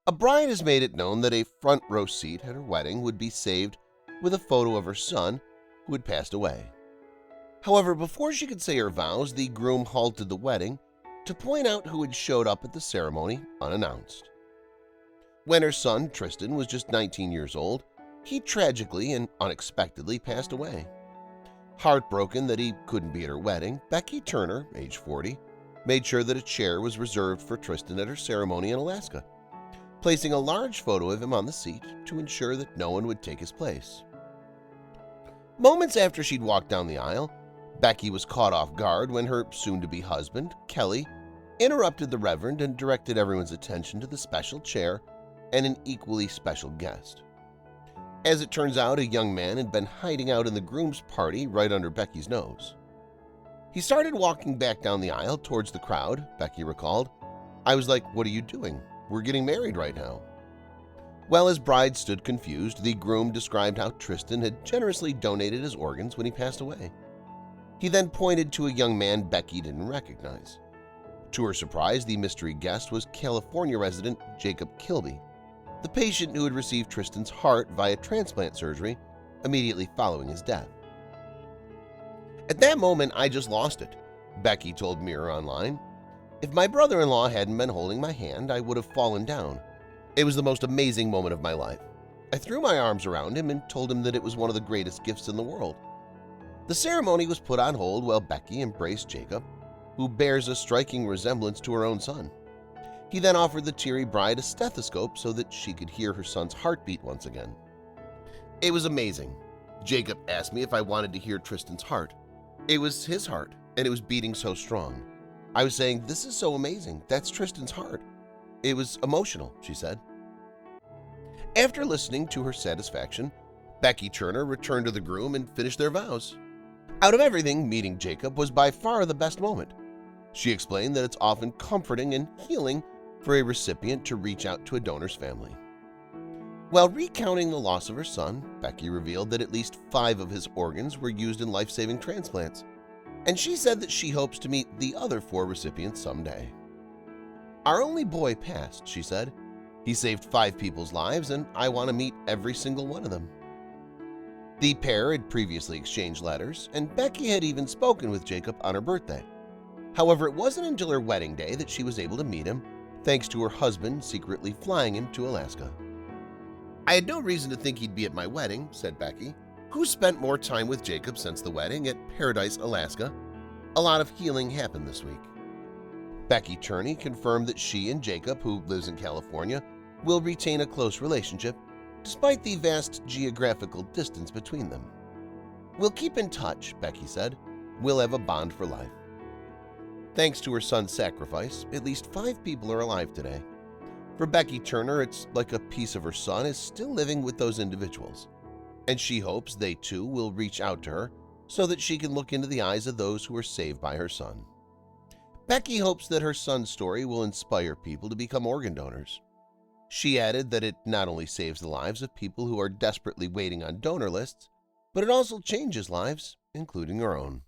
A bride has made it known that a front row seat at her wedding would be saved with a photo of her son who had passed away. However, before she could say her vows, the groom halted the wedding to point out who had showed up at the ceremony unannounced. When her son, Tristan, was just 19 years old, he tragically and unexpectedly passed away. Heartbroken that he couldn't be at her wedding, Becky Turner, age 40, made sure that a chair was reserved for Tristan at her ceremony in Alaska, placing a large photo of him on the seat to ensure that no one would take his place. Moments after she'd walked down the aisle, Becky was caught off guard when her soon-to-be husband, Kelly, interrupted the Reverend and directed everyone's attention to the special chair and an equally special guest. As it turns out, a young man had been hiding out in the groom's party right under Becky's nose. He started walking back down the aisle towards the crowd, Becky recalled. "I was like, what are you doing? We're getting married right now." While his bride stood confused, the groom described how Tristan had generously donated his organs when he passed away. He then pointed to a young man Becky didn't recognize. To her surprise, the mystery guest was California resident Jacob Kilby, the patient who had received Tristan's heart via transplant surgery immediately following his death. "At that moment, I just lost it," Becky told Mirror Online. "If my brother-in-law hadn't been holding my hand, I would have fallen down. It was the most amazing moment of my life. I threw my arms around him and told him that it was one of the greatest gifts in the world." The ceremony was put on hold while Becky embraced Jacob, who bears a striking resemblance to her own son. He then offered the teary bride a stethoscope so that she could hear her son's heartbeat once again. "It was amazing. Jacob asked me if I wanted to hear Tristan's heart. It was his heart, and it was beating so strong. I was saying, 'This is so amazing. That's Tristan's heart.' It was emotional," she said. After listening to her satisfaction, Becky Turner returned to the groom and finished their vows. Out of everything, meeting Jacob was by far the best moment. She explained that it's often comforting and healing for a recipient to reach out to a donor's family. While recounting the loss of her son, Becky revealed that at least 5 of his organs were used in life-saving transplants, and she said that she hopes to meet the other 4 recipients someday. "Our only boy passed," she said. "He saved 5 people's lives, and I want to meet every single one of them." The pair had previously exchanged letters, and Becky had even spoken with Jacob on her birthday. However, it wasn't until her wedding day that she was able to meet him, thanks to her husband secretly flying him to Alaska. "I had no reason to think he'd be at my wedding," said Becky, who spent more time with Jacob since the wedding at Paradise, Alaska. "A lot of healing happened this week." Becky Turney confirmed that she and Jacob, who lives in California, will retain a close relationship despite the vast geographical distance between them. "We'll keep in touch," Becky said. "We'll have a bond for life." Thanks to her son's sacrifice, at least 5 people are alive today. For Becky Turner, it's like a piece of her son is still living with those individuals, and she hopes they too will reach out to her so that she can look into the eyes of those who were saved by her son. Becky hopes that her son's story will inspire people to become organ donors. She added that it not only saves the lives of people who are desperately waiting on donor lists, but it also changes lives, including her own.